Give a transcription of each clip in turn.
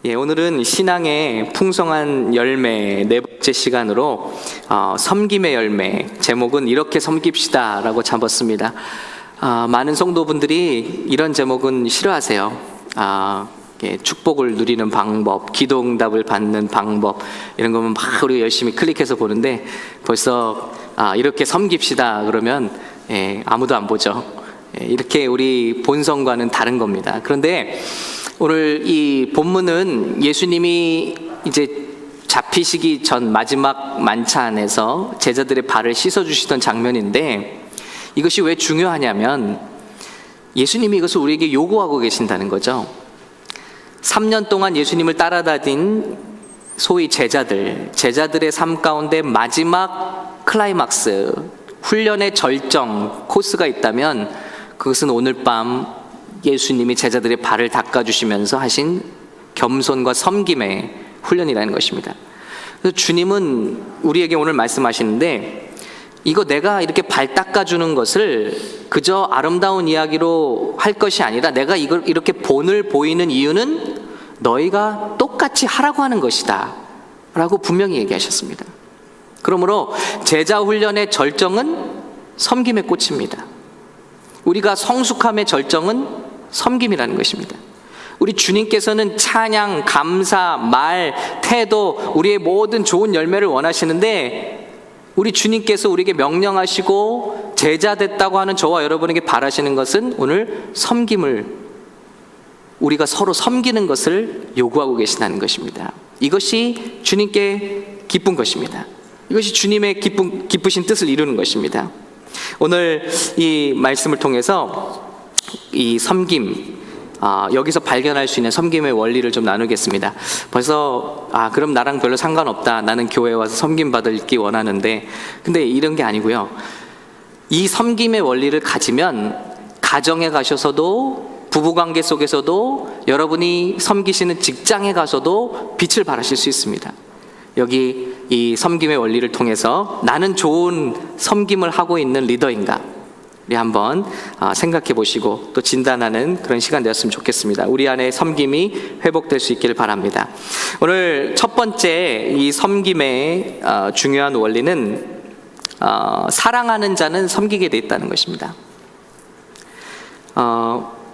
오늘은 신앙의 풍성한 열매 네 번째 시간으로 섬김의 열매, 제목은 이렇게 섬깁시다 라고 잡았습니다. 많은 성도분들이 이런 제목은 싫어하세요. 축복을 누리는 방법, 기도 응답을 받는 방법, 이런 거면 막 우리가 열심히 클릭해서 보는데 벌써 이렇게 섬깁시다 그러면 아무도 안 보죠. 이렇게 우리 본성과는 다른 겁니다. 그런데 오늘 이 본문은 예수님이 이제 잡히시기 전 마지막 만찬에서 제자들의 발을 씻어주시던 장면인데, 이것이 왜 중요하냐면 예수님이 이것을 우리에게 요구하고 계신다는 거죠. 3년 동안 예수님을 따라다닌 소위 제자들의 삶 가운데 마지막 클라이막스, 훈련의 절정 코스가 있다면 그것은 오늘 밤 예수님이 제자들의 발을 닦아주시면서 하신 겸손과 섬김의 훈련이라는 것입니다. 그래서 주님은 우리에게 오늘 말씀하시는데, 이거 내가 이렇게 발 닦아주는 것을 그저 아름다운 이야기로 할 것이 아니라 내가 이걸 이렇게 본을 보이는 이유는 너희가 똑같이 하라고 하는 것이다 라고 분명히 얘기하셨습니다. 그러므로 제자 훈련의 절정은 섬김의 꽃입니다. 우리가 성숙함의 절정은 섬김이라는 것입니다. 우리 주님께서는 찬양, 감사, 말, 태도, 우리의 모든 좋은 열매를 원하시는데, 우리 주님께서 우리에게 명령하시고 제자 됐다고 하는 저와 여러분에게 바라시는 것은 오늘 섬김을, 우리가 서로 섬기는 것을 요구하고 계시다는 것입니다. 이것이 주님께 기쁜 것입니다. 이것이 주님의 기쁘신 뜻을 이루는 것입니다. 오늘 이 말씀을 통해서 이 섬김, 여기서 발견할 수 있는 섬김의 원리를 좀 나누겠습니다. 벌써 그럼 나랑 별로 상관없다, 나는 교회에 와서 섬김 받기 원하는데, 근데 이런 게 아니고요. 이 섬김의 원리를 가지면 가정에 가셔서도, 부부관계 속에서도, 여러분이 섬기시는 직장에 가서도 빛을 발하실 수 있습니다. 여기 이 섬김의 원리를 통해서 나는 좋은 섬김을 하고 있는 리더인가, 우리 한번 생각해 보시고 또 진단하는 그런 시간 되었으면 좋겠습니다. 우리 안에 섬김이 회복될 수 있기를 바랍니다. 오늘 첫 번째 이 섬김의 중요한 원리는 사랑하는 자는 섬기게 돼 있다는 것입니다.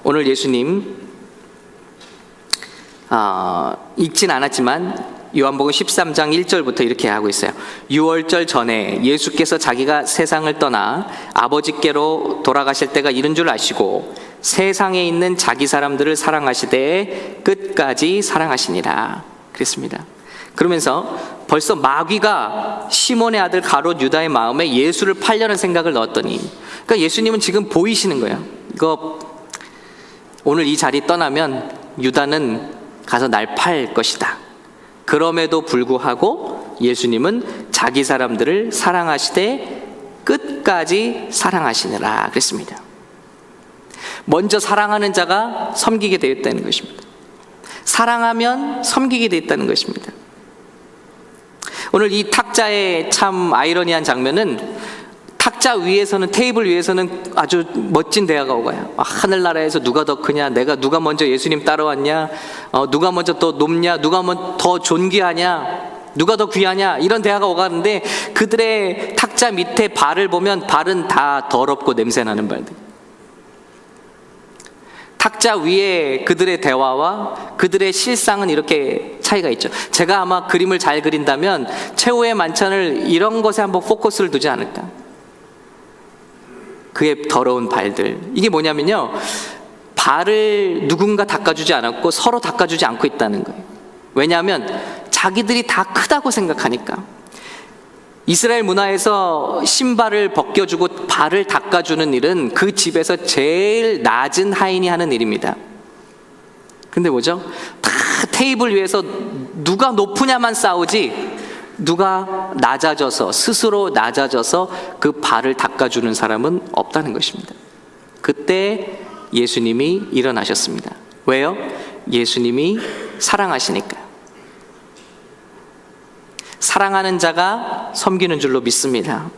오늘 예수님 읽진 않았지만 요한복음 13장 1절부터 이렇게 하고 있어요. 유월절 전에 예수께서 자기가 세상을 떠나 아버지께로 돌아가실 때가 이른 줄 아시고 세상에 있는 자기 사람들을 사랑하시되 끝까지 사랑하시니라 그랬습니다. 그러면서 벌써 마귀가 시몬의 아들 가롯 유다의 마음에 예수를 팔려는 생각을 넣었더니, 그러니까 예수님은 지금 보이시는 거예요. 이거 오늘 이 자리 떠나면 유다는 가서 날 팔 것이다. 그럼에도 불구하고 예수님은 자기 사람들을 사랑하시되 끝까지 사랑하시느라 그랬습니다. 먼저 사랑하는 자가 섬기게 되어 있다는 것입니다. 사랑하면 섬기게 되어 있다는 것입니다. 오늘 이 탁자의 참 아이러니한 장면은, 탁자 위에서는, 테이블 위에서는 아주 멋진 대화가 오가요. 하늘나라에서 누가 더 크냐, 누가 먼저 예수님 따라왔냐, 누가 먼저 더 높냐, 누가 더 존귀하냐, 누가 더 귀하냐, 이런 대화가 오가는데, 그들의 탁자 밑에 발을 보면 발은 다 더럽고 냄새나는 발들. 탁자 위에 그들의 대화와 그들의 실상은 이렇게 차이가 있죠. 제가 아마 그림을 잘 그린다면 최후의 만찬을 이런 것에 한번 포커스를 두지 않을까. 그의 더러운 발들. 이게 뭐냐면요, 발을 누군가 닦아주지 않았고 서로 닦아주지 않고 있다는 거예요. 왜냐하면 자기들이 다 크다고 생각하니까. 이스라엘 문화에서 신발을 벗겨주고 발을 닦아주는 일은 그 집에서 제일 낮은 하인이 하는 일입니다. 근데 뭐죠? 다 테이블 위에서 누가 높으냐만 싸우지, 누가 낮아져서, 스스로 낮아져서 그 발을 닦아주는 사람은 없다는 것입니다. 그때 예수님이 일어나셨습니다. 왜요? 예수님이 사랑하시니까. 사랑하는 자가 섬기는 줄로 믿습니다.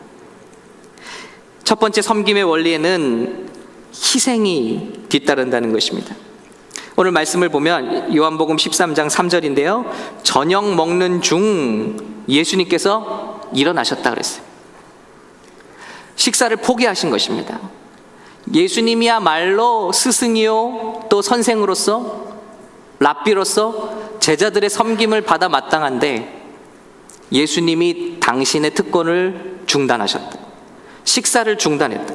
첫 번째 섬김의 원리에는 희생이 뒤따른다는 것입니다. 오늘 말씀을 보면 요한복음 13장 3절인데요. 저녁 먹는 중 예수님께서 일어나셨다 그랬어요. 식사를 포기하신 것입니다. 예수님이야말로 스승이요 또 선생으로서 랍비로서 제자들의 섬김을 받아 마땅한데 예수님이 당신의 특권을 중단하셨다. 식사를 중단했다.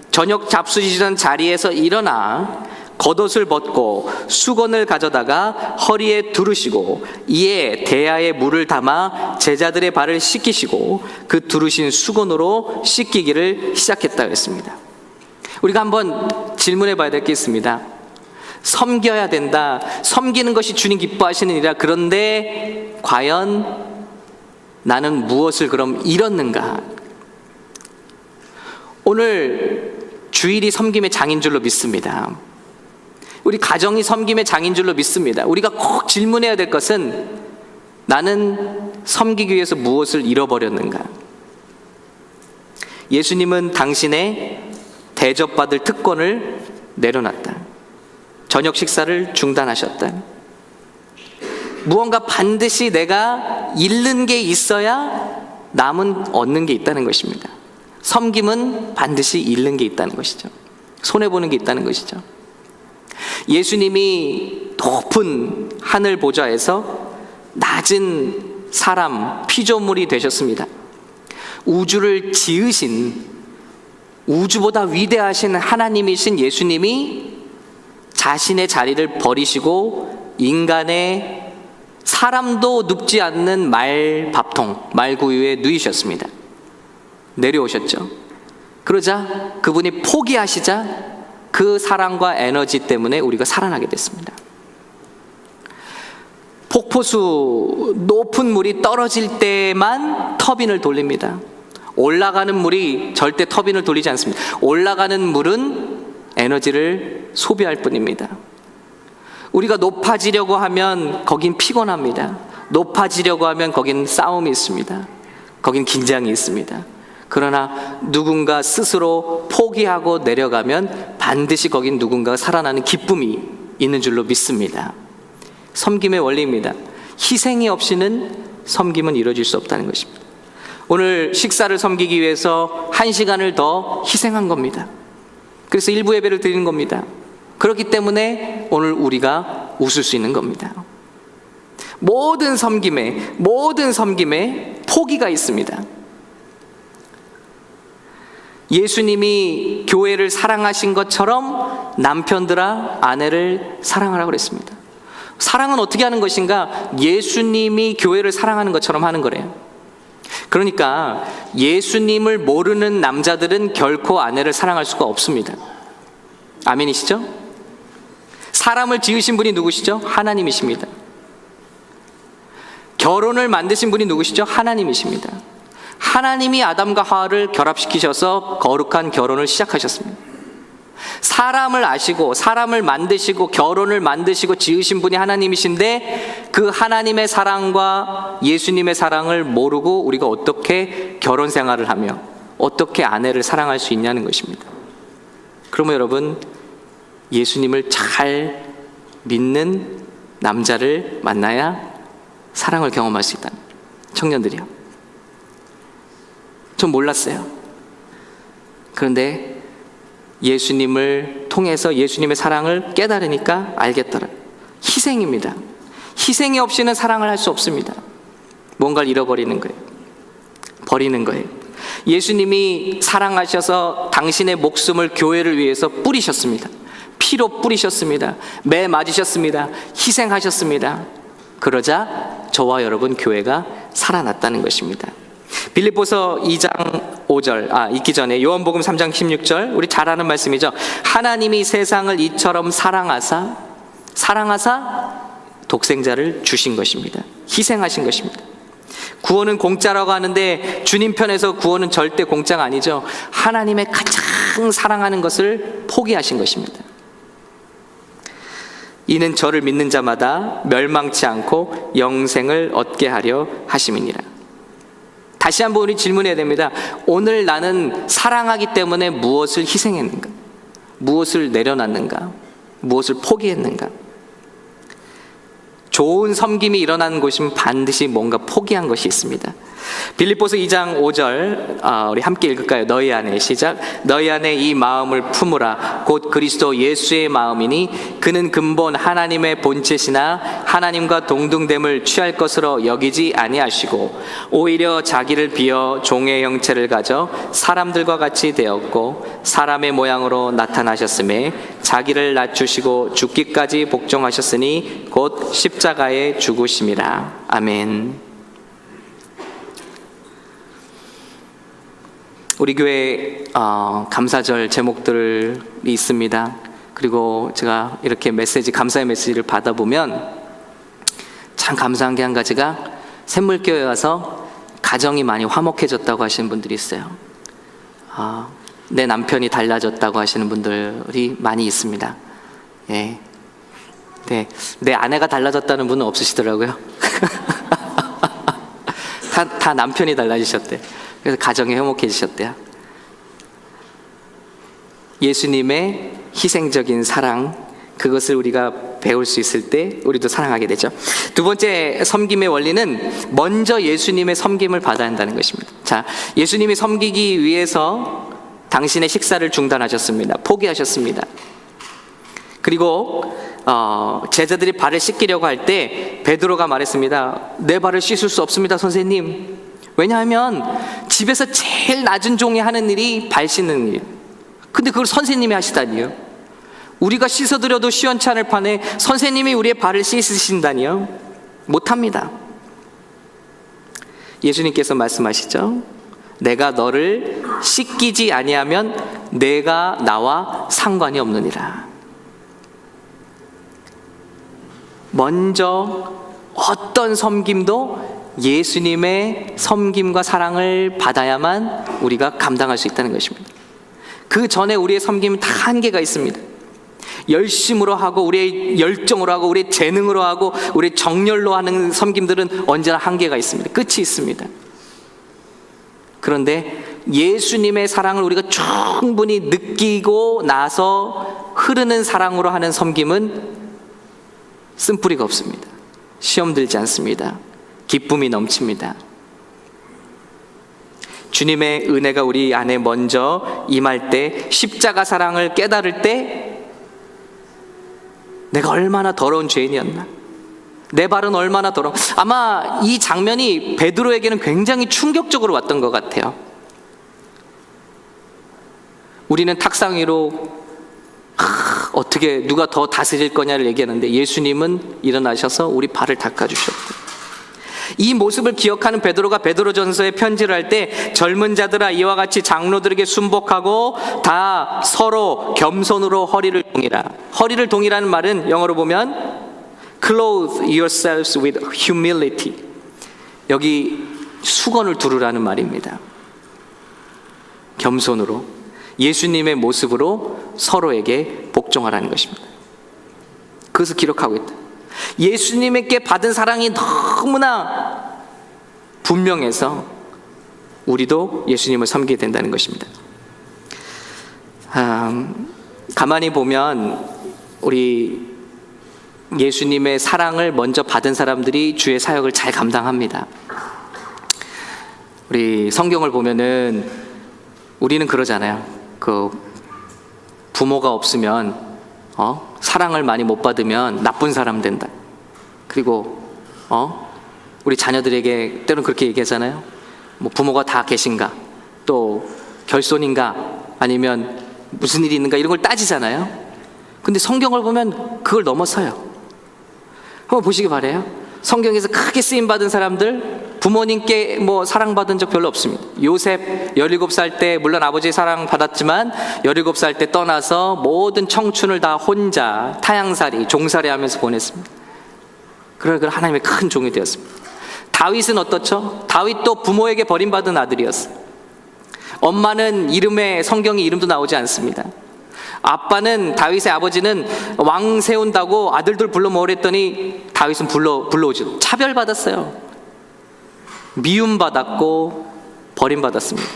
저녁 잡수시던 자리에서 일어나 겉옷을 벗고 수건을 가져다가 허리에 두르시고 이에 대야에 물을 담아 제자들의 발을 씻기시고 그 두르신 수건으로 씻기기를 시작했다 했습니다. 우리가 한번 질문해 봐야 될 게 있습니다. 섬겨야 된다. 섬기는 것이 주님 기뻐하시는 일이라. 그런데 과연 나는 무엇을 그럼 잃었는가? 오늘 주일이 섬김의 장인 줄로 믿습니다. 우리 가정이 섬김의 장인 줄로 믿습니다. 우리가 꼭 질문해야 될 것은 나는 섬기기 위해서 무엇을 잃어버렸는가? 예수님은 당신의 대접받을 특권을 내려놨다. 저녁 식사를 중단하셨다. 무언가 반드시 내가 잃는 게 있어야 남은 얻는 게 있다는 것입니다. 섬김은 반드시 잃는 게 있다는 것이죠. 손해보는 게 있다는 것이죠. 예수님이 높은 하늘 보좌에서 낮은 사람, 피조물이 되셨습니다. 우주를 지으신, 우주보다 위대하신 하나님이신 예수님이 자신의 자리를 버리시고 인간의 사람도 눕지 않는 말밥통, 말구유에 누이셨습니다. 내려오셨죠. 그러자 그분이 포기하시자 그 사랑과 에너지 때문에 우리가 살아나게 됐습니다. 폭포수 높은 물이 떨어질 때만 터빈을 돌립니다. 올라가는 물이 절대 터빈을 돌리지 않습니다. 올라가는 물은 에너지를 소비할 뿐입니다. 우리가 높아지려고 하면 거긴 피곤합니다. 높아지려고 하면 거긴 싸움이 있습니다. 거긴 긴장이 있습니다. 그러나 누군가 스스로 포기하고 내려가면 반드시 거긴 누군가가 살아나는 기쁨이 있는 줄로 믿습니다. 섬김의 원리입니다. 희생이 없이는 섬김은 이루어질 수 없다는 것입니다. 오늘 식사를 섬기기 위해서 1시간을 더 희생한 겁니다. 그래서 일부 예배를 드리는 겁니다. 그렇기 때문에 오늘 우리가 웃을 수 있는 겁니다. 모든 섬김에 포기가 있습니다. 예수님이 교회를 사랑하신 것처럼 남편들아 아내를 사랑하라고 그랬습니다. 사랑은 어떻게 하는 것인가? 예수님이 교회를 사랑하는 것처럼 하는 거래요. 그러니까 예수님을 모르는 남자들은 결코 아내를 사랑할 수가 없습니다. 아멘이시죠? 사람을 지으신 분이 누구시죠? 하나님이십니다. 결혼을 만드신 분이 누구시죠? 하나님이십니다. 하나님이 아담과 하와를 결합시키셔서 거룩한 결혼을 시작하셨습니다. 사람을 아시고 사람을 만드시고 결혼을 만드시고 지으신 분이 하나님이신데 그 하나님의 사랑과 예수님의 사랑을 모르고 우리가 어떻게 결혼 생활을 하며 어떻게 아내를 사랑할 수 있냐는 것입니다. 그러면 여러분, 예수님을 잘 믿는 남자를 만나야 사랑을 경험할 수 있다. 청년들이요, 전 몰랐어요. 그런데 예수님을 통해서 예수님의 사랑을 깨달으니까 알겠더라고요. 희생입니다. 희생이 없이는 사랑을 할 수 없습니다. 뭔가를 잃어버리는 거예요. 버리는 거예요. 예수님이 사랑하셔서 당신의 목숨을 교회를 위해서 뿌리셨습니다. 피로 뿌리셨습니다. 매 맞으셨습니다. 희생하셨습니다. 그러자 저와 여러분 교회가 살아났다는 것입니다. 빌립보서 2장 5절, 읽기 전에 요한복음 3장 16절, 우리 잘 아는 말씀이죠. 하나님이 세상을 이처럼 사랑하사 독생자를 주신 것입니다. 희생하신 것입니다. 구원은 공짜라고 하는데 주님 편에서 구원은 절대 공짜가 아니죠. 하나님의 가장 사랑하는 것을 포기하신 것입니다. 이는 저를 믿는 자마다 멸망치 않고 영생을 얻게 하려 하심이니라. 다시 한번 우리 질문해야 됩니다. 오늘 나는 사랑하기 때문에 무엇을 희생했는가? 무엇을 내려놨는가? 무엇을 포기했는가? 좋은 섬김이 일어나는 곳이면 반드시 뭔가 포기한 것이 있습니다. 빌립보서 2장 5절 우리 함께 읽을까요? 너희 안에 시작. 너희 안에 이 마음을 품으라. 곧 그리스도 예수의 마음이니 그는 근본 하나님의 본체시나 하나님과 동등됨을 취할 것으로 여기지 아니하시고 오히려 자기를 비어 종의 형체를 가져 사람들과 같이 되었고 사람의 모양으로 나타나셨음에 자기를 낮추시고 죽기까지 복종하셨으니 곧 십자가에 죽으심이라. 아멘. 우리 교회 감사절 제목들이 있습니다. 그리고 제가 이렇게 감사의 메시지를 받아보면 참 감사한 게 한 가지가 샘물교회 와서 가정이 많이 화목해졌다고 하시는 분들이 있어요. 내 남편이 달라졌다고 하시는 분들이 많이 있습니다. 예. 네, 내 아내가 달라졌다는 분은 없으시더라고요. 다 남편이 달라지셨대. 그래서 가정이 화목해지셨대요. 예수님의 희생적인 사랑, 그것을 우리가 배울 수 있을 때 우리도 사랑하게 되죠. 두 번째 섬김의 원리는 먼저 예수님의 섬김을 받아야 한다는 것입니다. 자, 예수님이 섬기기 위해서 당신의 식사를 중단하셨습니다. 포기하셨습니다. 그리고 제자들이 발을 씻기려고 할 때 베드로가 말했습니다. 내 발을 씻을 수 없습니다, 선생님. 왜냐하면 집에서 제일 낮은 종이 하는 일이 발 씻는 일. 근데 그걸 선생님이 하시다니요. 우리가 씻어드려도 시원치 않을 판에 선생님이 우리의 발을 씻으신다니요. 못합니다. 예수님께서 말씀하시죠. 내가 너를 씻기지 아니하면 내가 나와 상관이 없느니라. 먼저 어떤 섬김도 예수님의 섬김과 사랑을 받아야만 우리가 감당할 수 있다는 것입니다. 그 전에 우리의 섬김은 다 한계가 있습니다. 열심으로 하고 우리의 열정으로 하고 우리의 재능으로 하고 우리의 정열로 하는 섬김들은 언제나 한계가 있습니다. 끝이 있습니다. 그런데 예수님의 사랑을 우리가 충분히 느끼고 나서 흐르는 사랑으로 하는 섬김은 쓴뿌리가 없습니다. 시험 들지 않습니다. 기쁨이 넘칩니다. 주님의 은혜가 우리 안에 먼저 임할 때, 십자가 사랑을 깨달을 때 내가 얼마나 더러운 죄인이었나, 내 발은 얼마나 더러워. 아마 이 장면이 베드로에게는 굉장히 충격적으로 왔던 것 같아요. 우리는 탁상 위로 어떻게 누가 더 다스릴 거냐를 얘기하는데 예수님은 일어나셔서 우리 발을 닦아주셨고, 이 모습을 기억하는 베드로가 베드로전서에 편지를 할 때 젊은 자들아 이와 같이 장로들에게 순복하고 다 서로 겸손으로 허리를 동이라. 허리를 동이라는 말은 영어로 보면 clothe yourselves with humility. 여기 수건을 두르라는 말입니다. 겸손으로 예수님의 모습으로 서로에게 복종하라는 것입니다. 그것을 기록하고 있다. 예수님에게 받은 사랑이 너무나 분명해서 우리도 예수님을 섬기게 된다는 것입니다. 가만히 보면 우리 예수님의 사랑을 먼저 받은 사람들이 주의 사역을 잘 감당합니다. 우리 성경을 보면은 우리는 그러잖아요. 그 부모가 없으면 사랑을 많이 못 받으면 나쁜 사람 된다. 그리고 우리 자녀들에게 때로는 그렇게 얘기하잖아요. 뭐 부모가 다 계신가, 또 결손인가, 아니면 무슨 일이 있는가, 이런 걸 따지잖아요. 근데 성경을 보면 그걸 넘어서요. 한번 보시기 바라요. 성경에서 크게 쓰임받은 사람들, 부모님께 사랑받은 적 별로 없습니다. 요셉 17살 때 물론 아버지의 사랑 받았지만 17살 때 떠나서 모든 청춘을 다 혼자 타향살이, 종살이 하면서 보냈습니다. 그러나 하나님의 큰 종이 되었습니다. 다윗은 어떻죠? 다윗도 부모에게 버림받은 아들이었어요. 엄마는 성경에 이름도 나오지 않습니다. 아빠는, 다윗의 아버지는 왕 세운다고 아들들 불러 모으랬더니 다윗은 불러오죠. 차별받았어요. 미움받았고 버림받았습니다.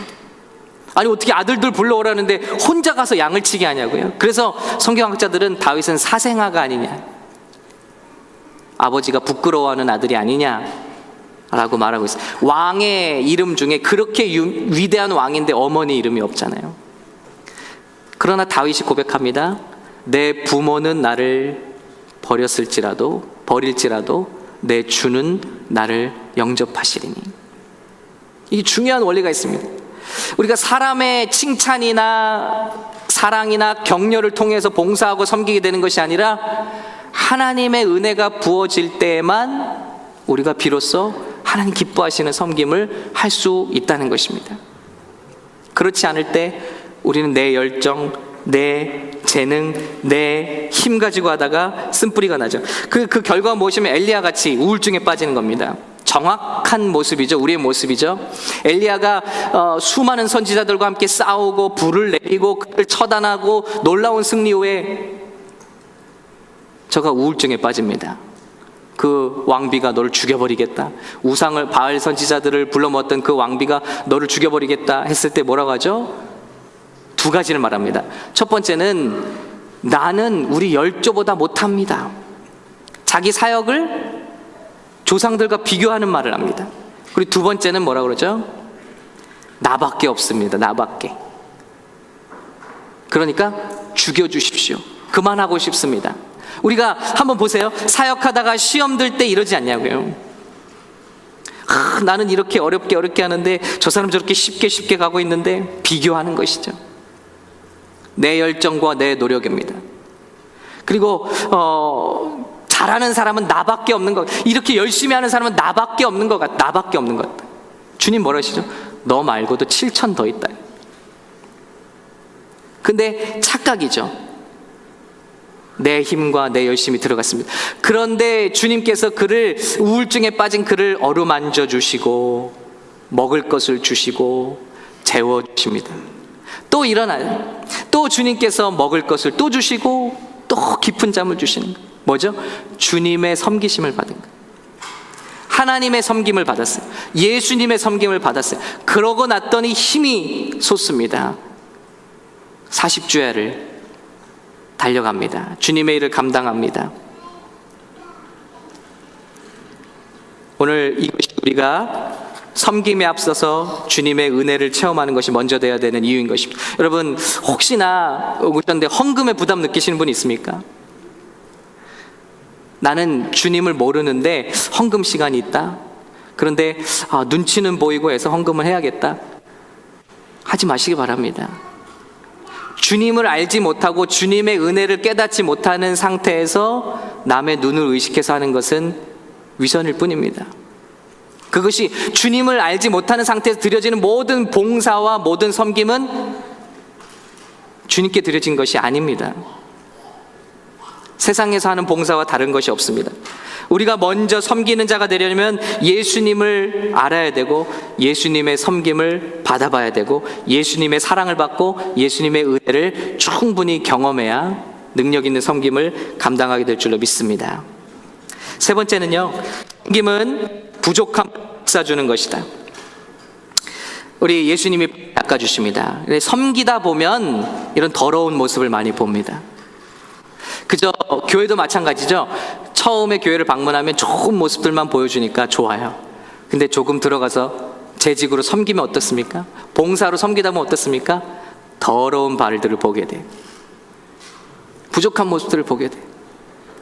아니 어떻게 아들들 불러오라는데 혼자 가서 양을 치게 하냐고요. 그래서 성경학자들은 다윗은 사생아가 아니냐, 아버지가 부끄러워하는 아들이 아니냐라고 말하고 있어요. 왕의 이름 중에 그렇게 위대한 왕인데 어머니 이름이 없잖아요. 그러나 다윗이 고백합니다. 내 부모는 나를 버릴지라도 내 주는 나를 영접하시리니. 이 중요한 원리가 있습니다. 우리가 사람의 칭찬이나 사랑이나 격려를 통해서 봉사하고 섬기게 되는 것이 아니라 하나님의 은혜가 부어질 때에만 우리가 비로소 하나님 기뻐하시는 섬김을 할 수 있다는 것입니다. 그렇지 않을 때 우리는 내 열정, 내 재능, 내 힘 가지고 하다가 쓴뿌리가 나죠. 그 결과가 무엇이면 엘리야 같이 우울증에 빠지는 겁니다. 정확한 모습이죠. 우리의 모습이죠. 엘리야가 수많은 선지자들과 함께 싸우고 불을 내리고 그를 처단하고 놀라운 승리 후에 저가 우울증에 빠집니다. 그 왕비가 너를 죽여버리겠다, 우상을 바알 선지자들을 불러 모았던 그 왕비가 너를 죽여버리겠다 했을 때 뭐라고 하죠? 두 가지를 말합니다. 첫 번째는 나는 우리 열조보다 못합니다. 자기 사역을 조상들과 비교하는 말을 합니다. 그리고 두 번째는 뭐라고 그러죠? 나밖에 없습니다. 나밖에. 그러니까 죽여주십시오. 그만하고 싶습니다. 우리가 한번 보세요. 사역하다가 시험 들 때 이러지 않냐고요. 나는 이렇게 어렵게 하는데 저 사람 저렇게 쉽게 가고 있는데, 비교하는 것이죠. 내 열정과 내 노력입니다. 그리고 잘하는 사람은 나밖에 없는 것, 이렇게 열심히 하는 사람은 나밖에 없는 것 같다. 나밖에 없는 것 같다. 주님 뭐라 하시죠? 너 말고도 7천 더 있다. 근데 착각이죠. 내 힘과 내 열심이 들어갔습니다. 그런데 주님께서 그를, 우울증에 빠진 그를 어루만져 주시고 먹을 것을 주시고 재워주십니다. 또 일어나요. 또 주님께서 먹을 것을 또 주시고 또 깊은 잠을 주시는 거예요. 뭐죠? 주님의 섬기심을 받은 거예요. 하나님의 섬김을 받았어요. 예수님의 섬김을 받았어요. 그러고 났더니 힘이 솟습니다. 40주야를 달려갑니다. 주님의 일을 감당합니다. 오늘 이것이 우리가 섬김에 앞서서 주님의 은혜를 체험하는 것이 먼저 되어야 되는 이유인 것입니다. 여러분, 혹시나 오셨는데 헌금에 부담 느끼시는 분 있습니까? 나는 주님을 모르는데 헌금 시간이 있다. 그런데 눈치는 보이고 해서 헌금을 해야겠다. 하지 마시기 바랍니다. 주님을 알지 못하고 주님의 은혜를 깨닫지 못하는 상태에서 남의 눈을 의식해서 하는 것은 위선일 뿐입니다. 그것이 주님을 알지 못하는 상태에서 드려지는 모든 봉사와 모든 섬김은 주님께 드려진 것이 아닙니다. 세상에서 하는 봉사와 다른 것이 없습니다. 우리가 먼저 섬기는 자가 되려면 예수님을 알아야 되고 예수님의 섬김을 받아봐야 되고 예수님의 사랑을 받고 예수님의 은혜를 충분히 경험해야 능력 있는 섬김을 감당하게 될 줄로 믿습니다. 세 번째는요, 섬김은 부족함을 닦아주는 것이다. 우리 예수님이 닦아주십니다. 섬기다 보면 이런 더러운 모습을 많이 봅니다. 그저 교회도 마찬가지죠. 처음에 교회를 방문하면 좋은 모습들만 보여주니까 좋아요. 근데 조금 들어가서 재직으로 섬기면 어떻습니까? 봉사로 섬기다 보면 어떻습니까? 더러운 발들을 보게 돼요. 부족한 모습들을 보게 돼요.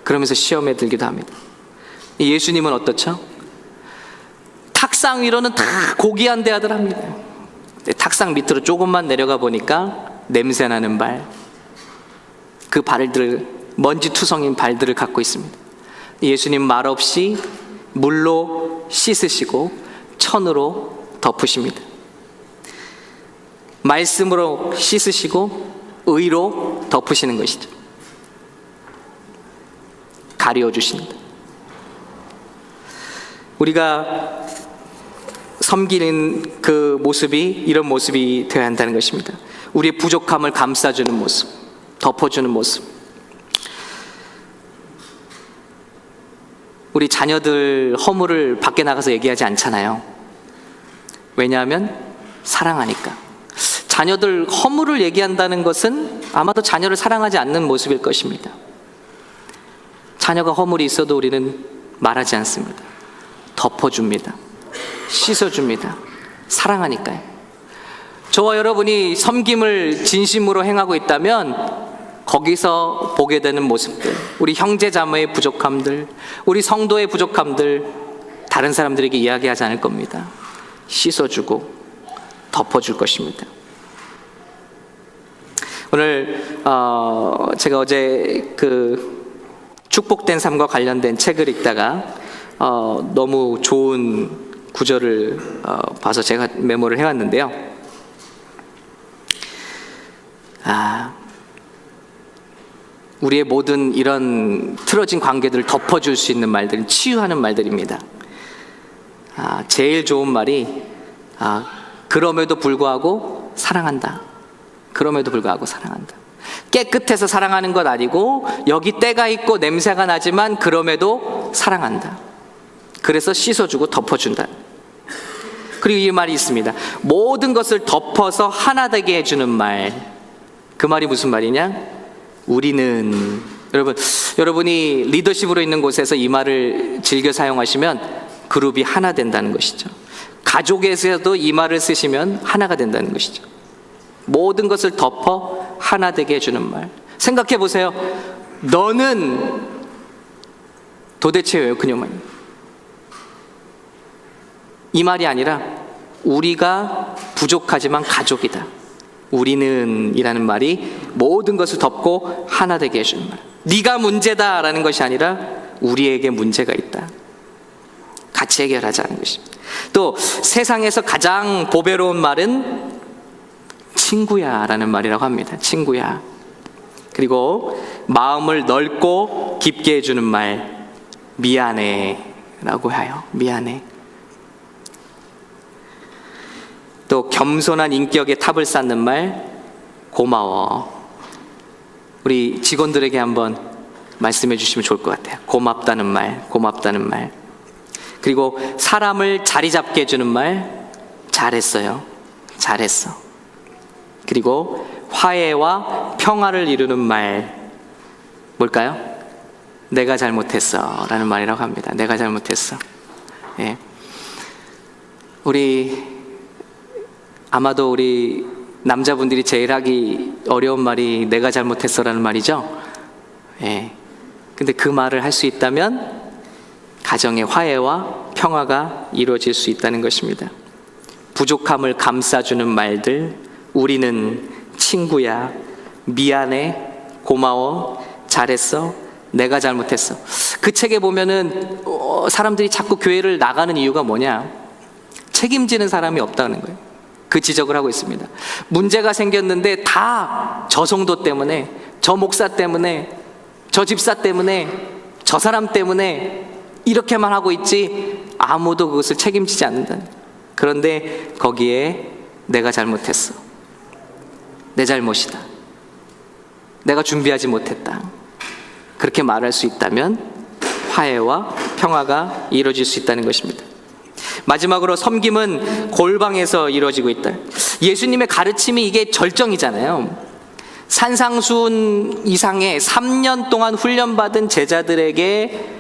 그러면서 시험에 들기도 합니다. 예수님은 어떻죠? 탁상 위로는 다 고귀한 대화들 합니다. 탁상 밑으로 조금만 내려가 보니까 냄새나는 발, 그 발들, 먼지투성인 발들을 갖고 있습니다. 예수님 말없이 물로 씻으시고 천으로 덮으십니다. 말씀으로 씻으시고 의로 덮으시는 것이죠. 가리워 주십니다. 우리가 섬기는 그 모습이 이런 모습이 되어야 한다는 것입니다. 우리의 부족함을 감싸주는 모습, 덮어주는 모습. 우리 자녀들 허물을 밖에 나가서 얘기하지 않잖아요. 왜냐하면 사랑하니까. 자녀들 허물을 얘기한다는 것은 아마도 자녀를 사랑하지 않는 모습일 것입니다. 자녀가 허물이 있어도 우리는 말하지 않습니다. 덮어줍니다. 씻어줍니다. 사랑하니까요. 저와 여러분이 섬김을 진심으로 행하고 있다면 거기서 보게 되는 모습들, 우리 형제 자매의 부족함들, 우리 성도의 부족함들 다른 사람들에게 이야기하지 않을 겁니다. 씻어주고 덮어줄 것입니다. 오늘 제가 어제 축복된 삶과 관련된 책을 읽다가 너무 좋은 구절을 봐서 제가 메모를 해왔는데요. 우리의 모든 이런 틀어진 관계들을 덮어줄 수 있는 말들은 치유하는 말들입니다. 제일 좋은 말이 그럼에도 불구하고 사랑한다. 그럼에도 불구하고 사랑한다. 깨끗해서 사랑하는 것 아니고 여기 때가 있고 냄새가 나지만 그럼에도 사랑한다. 그래서 씻어주고 덮어준다. 그리고 이 말이 있습니다. 모든 것을 덮어서 하나 되게 해주는 말. 그 말이 무슨 말이냐? 우리는, 여러분이 리더십으로 있는 곳에서 이 말을 즐겨 사용하시면 그룹이 하나 된다는 것이죠. 가족에서도 이 말을 쓰시면 하나가 된다는 것이죠. 모든 것을 덮어 하나 되게 해주는 말. 생각해 보세요. 너는 도대체 왜 그녀만? 이 말이 아니라 우리가 부족하지만 가족이다. 우리는 이라는 말이 모든 것을 덮고 하나 되게 해주는 말. 네가 문제다라는 것이 아니라 우리에게 문제가 있다. 같이 해결하자는 것입니다. 또 세상에서 가장 보배로운 말은 친구야 라는 말이라고 합니다. 친구야. 그리고 마음을 넓고 깊게 해주는 말, 미안해 라고 해요. 미안해. 또 겸손한 인격의 탑을 쌓는 말, 고마워. 우리 직원들에게 한번 말씀해 주시면 좋을 것 같아요. 고맙다는 말, 고맙다는 말. 그리고 사람을 자리 잡게 해주는 말, 잘했어요. 잘했어. 그리고 화해와 평화를 이루는 말, 뭘까요? 내가 잘못했어 라는 말이라고 합니다. 내가 잘못했어. 예. 아마도 우리 남자분들이 제일 하기 어려운 말이 내가 잘못했어라는 말이죠. 예. 근데 그 말을 할 수 있다면 가정의 화해와 평화가 이루어질 수 있다는 것입니다. 부족함을 감싸주는 말들, 우리는 친구야, 미안해, 고마워, 잘했어, 내가 잘못했어. 그 책에 보면은 사람들이 자꾸 교회를 나가는 이유가 뭐냐? 책임지는 사람이 없다는 거예요. 그 지적을 하고 있습니다. 문제가 생겼는데 다 저 성도 때문에, 저 목사 때문에, 저 집사 때문에, 저 사람 때문에 이렇게만 하고 있지 아무도 그것을 책임지지 않는다. 그런데 거기에 내가 잘못했어, 내 잘못이다, 내가 준비하지 못했다, 그렇게 말할 수 있다면 화해와 평화가 이루어질 수 있다는 것입니다. 마지막으로 섬김은 골방에서 이루어지고 있다. 예수님의 가르침이 이게 절정이잖아요. 산상수훈 이상의 3년 동안 훈련받은 제자들에게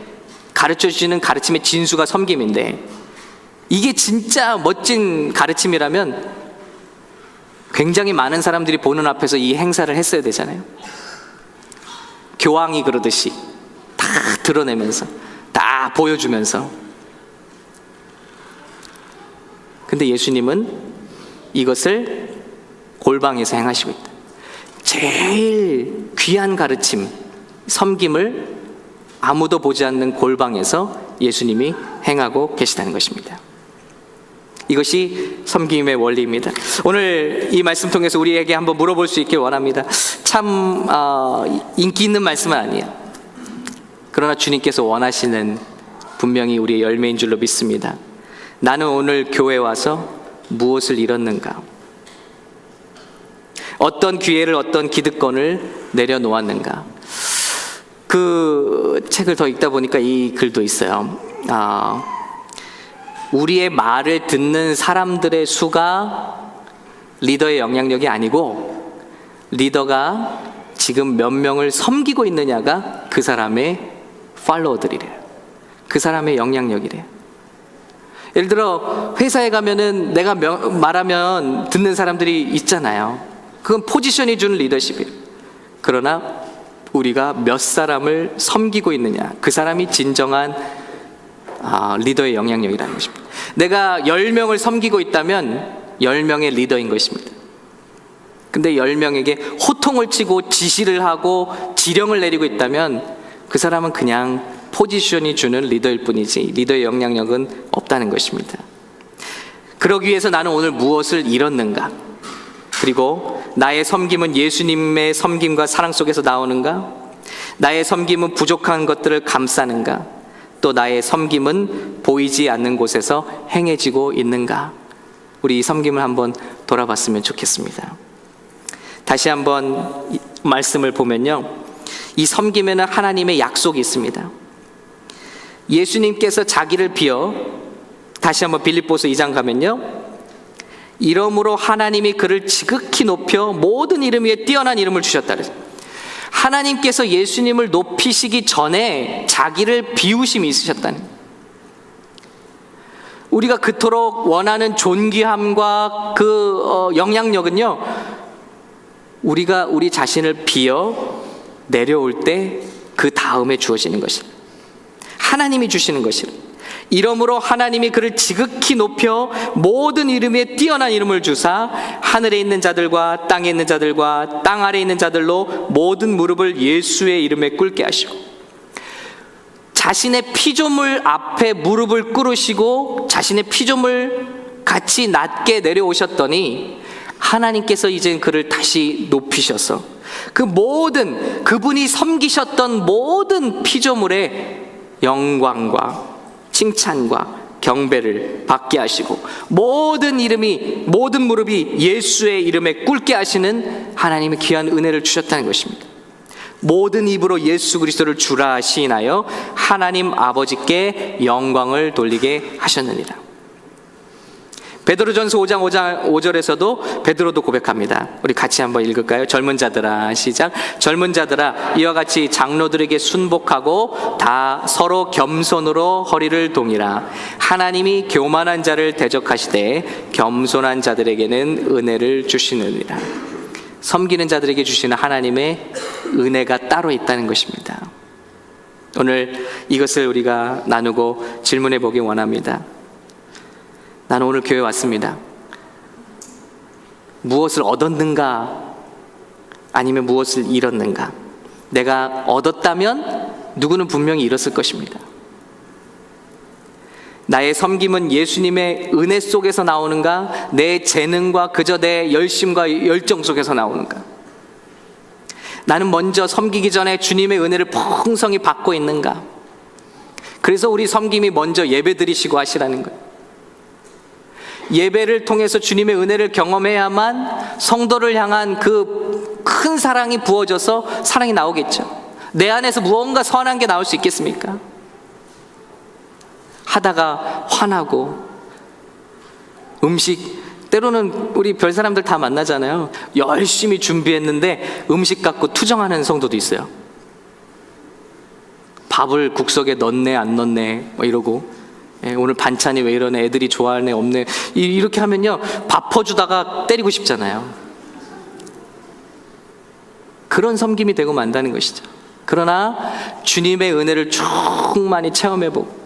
가르쳐주시는 가르침의 진수가 섬김인데, 이게 진짜 멋진 가르침이라면 굉장히 많은 사람들이 보는 앞에서 이 행사를 했어야 되잖아요. 교황이 그러듯이 다 드러내면서, 다 보여주면서. 근데 예수님은 이것을 골방에서 행하시고 있다. 제일 귀한 가르침, 섬김을 아무도 보지 않는 골방에서 예수님이 행하고 계시다는 것입니다. 이것이 섬김의 원리입니다. 오늘 이 말씀 통해서 우리에게 한번 물어볼 수 있길 원합니다. 참 인기 있는 말씀은 아니에요. 그러나 주님께서 원하시는 분명히 우리의 열매인 줄로 믿습니다. 나는 오늘 교회 와서 무엇을 잃었는가? 어떤 기회를, 어떤 기득권을 내려놓았는가? 그 책을 더 읽다 보니까 이 글도 있어요. 우리의 말을 듣는 사람들의 수가 리더의 영향력이 아니고 리더가 지금 몇 명을 섬기고 있느냐가 그 사람의 팔로워들이래요. 그 사람의 영향력이래요. 예를 들어 회사에 가면은 내가 말하면 듣는 사람들이 있잖아요. 그건 포지션이 주는 리더십이에요. 그러나 우리가 몇 사람을 섬기고 있느냐, 그 사람이 진정한 리더의 영향력이라는 것입니다. 내가 10명을 섬기고 있다면 10명의 리더인 것입니다. 근데 10명에게 호통을 치고 지시를 하고 지령을 내리고 있다면 그 사람은 그냥 포지션이 주는 리더일 뿐이지 리더의 영향력은 없다는 것입니다. 그러기 위해서 나는 오늘 무엇을 잃었는가? 그리고 나의 섬김은 예수님의 섬김과 사랑 속에서 나오는가? 나의 섬김은 부족한 것들을 감싸는가? 또 나의 섬김은 보이지 않는 곳에서 행해지고 있는가? 우리 이 섬김을 한번 돌아봤으면 좋겠습니다. 다시 한번 말씀을 보면요, 이 섬김에는 하나님의 약속이 있습니다. 예수님께서 자기를 비어, 다시 한번 빌립보서 2장 가면요, 이러므로 하나님이 그를 지극히 높여 모든 이름 위에 뛰어난 이름을 주셨다 그랬어요. 하나님께서 예수님을 높이시기 전에 자기를 비우심이 있으셨다는 거예요. 우리가 그토록 원하는 존귀함과 그 영향력은요, 우리가 우리 자신을 비어 내려올 때 그 다음에 주어지는 것입니다. 하나님이 주시는 것입니다. 이러므로 하나님이 그를 지극히 높여 모든 이름에 뛰어난 이름을 주사 하늘에 있는 자들과 땅에 있는 자들과 땅 아래에 있는 자들로 모든 무릎을 예수의 이름에 꿇게 하시고, 자신의 피조물 앞에 무릎을 꿇으시고 자신의 피조물 같이 낮게 내려오셨더니 하나님께서 이제 그를 다시 높이셔서 그 모든, 그분이 섬기셨던 모든 피조물의 영광과 칭찬과 경배를 받게 하시고 모든 이름이, 모든 무릎이 예수의 이름에 꿇게 하시는 하나님의 귀한 은혜를 주셨다는 것입니다. 모든 입으로 예수 그리스도를 주라 시인하여 하나님 아버지께 영광을 돌리게 하셨느니라. 베드로전서 5장 5절에서도 베드로도 고백합니다. 우리 같이 한번 읽을까요? 젊은 자들아, 시작. 젊은 자들아, 이와 같이 장로들에게 순복하고 다 서로 겸손으로 허리를 동이라. 하나님이 교만한 자를 대적하시되 겸손한 자들에게는 은혜를 주시느니라. 섬기는 자들에게 주시는 하나님의 은혜가 따로 있다는 것입니다. 오늘 이것을 우리가 나누고 질문해 보기 원합니다. 나는 오늘 교회 왔습니다. 무엇을 얻었는가? 아니면 무엇을 잃었는가? 내가 얻었다면 누구는 분명히 잃었을 것입니다. 나의 섬김은 예수님의 은혜 속에서 나오는가? 내 재능과 그저 내 열심과 열정 속에서 나오는가? 나는 먼저 섬기기 전에 주님의 은혜를 풍성히 받고 있는가? 그래서 우리 섬김이 먼저 예배 드리시고 하시라는 거예요. 예배를 통해서 주님의 은혜를 경험해야만 성도를 향한 그 큰 사랑이 부어져서 사랑이 나오겠죠. 내 안에서 무언가 선한 게 나올 수 있겠습니까? 하다가 화나고 음식, 때로는 우리 별 사람들 다 만나잖아요. 열심히 준비했는데 음식 갖고 투정하는 성도도 있어요. 밥을 국석에 넣네 안 넣네 뭐 이러고, 오늘 반찬이 왜 이러네, 애들이 좋아하네 없네, 이렇게 하면요 밥 퍼주다가 때리고 싶잖아요. 그런 섬김이 되고 만다는 것이죠. 그러나 주님의 은혜를 충만히 체험해보고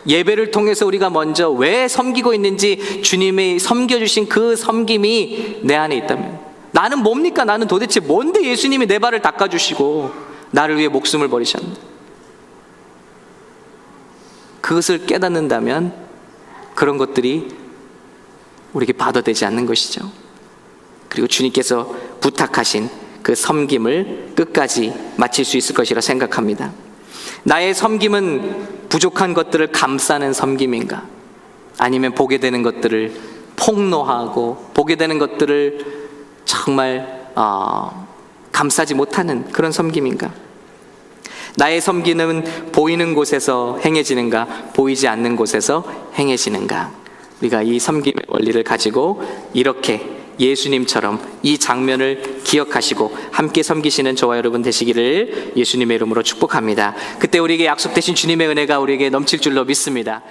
예배를 통해서 우리가 먼저 왜 섬기고 있는지, 주님이 섬겨주신 그 섬김이 내 안에 있다면, 나는 뭡니까? 나는 도대체 뭔데 예수님이 내 발을 닦아주시고 나를 위해 목숨을 버리셨는데, 그것을 깨닫는다면 그런 것들이 우리에게 받아되지 않는 것이죠. 그리고 주님께서 부탁하신 그 섬김을 끝까지 마칠 수 있을 것이라 생각합니다. 나의 섬김은 부족한 것들을 감싸는 섬김인가? 아니면 보게 되는 것들을 폭로하고 보게 되는 것들을 정말 감싸지 못하는 그런 섬김인가? 나의 섬기는 보이는 곳에서 행해지는가, 보이지 않는 곳에서 행해지는가? 우리가 이 섬김의 원리를 가지고 이렇게 예수님처럼 이 장면을 기억하시고 함께 섬기시는 저와 여러분 되시기를 예수님의 이름으로 축복합니다. 그때 우리에게 약속되신 주님의 은혜가 우리에게 넘칠 줄로 믿습니다.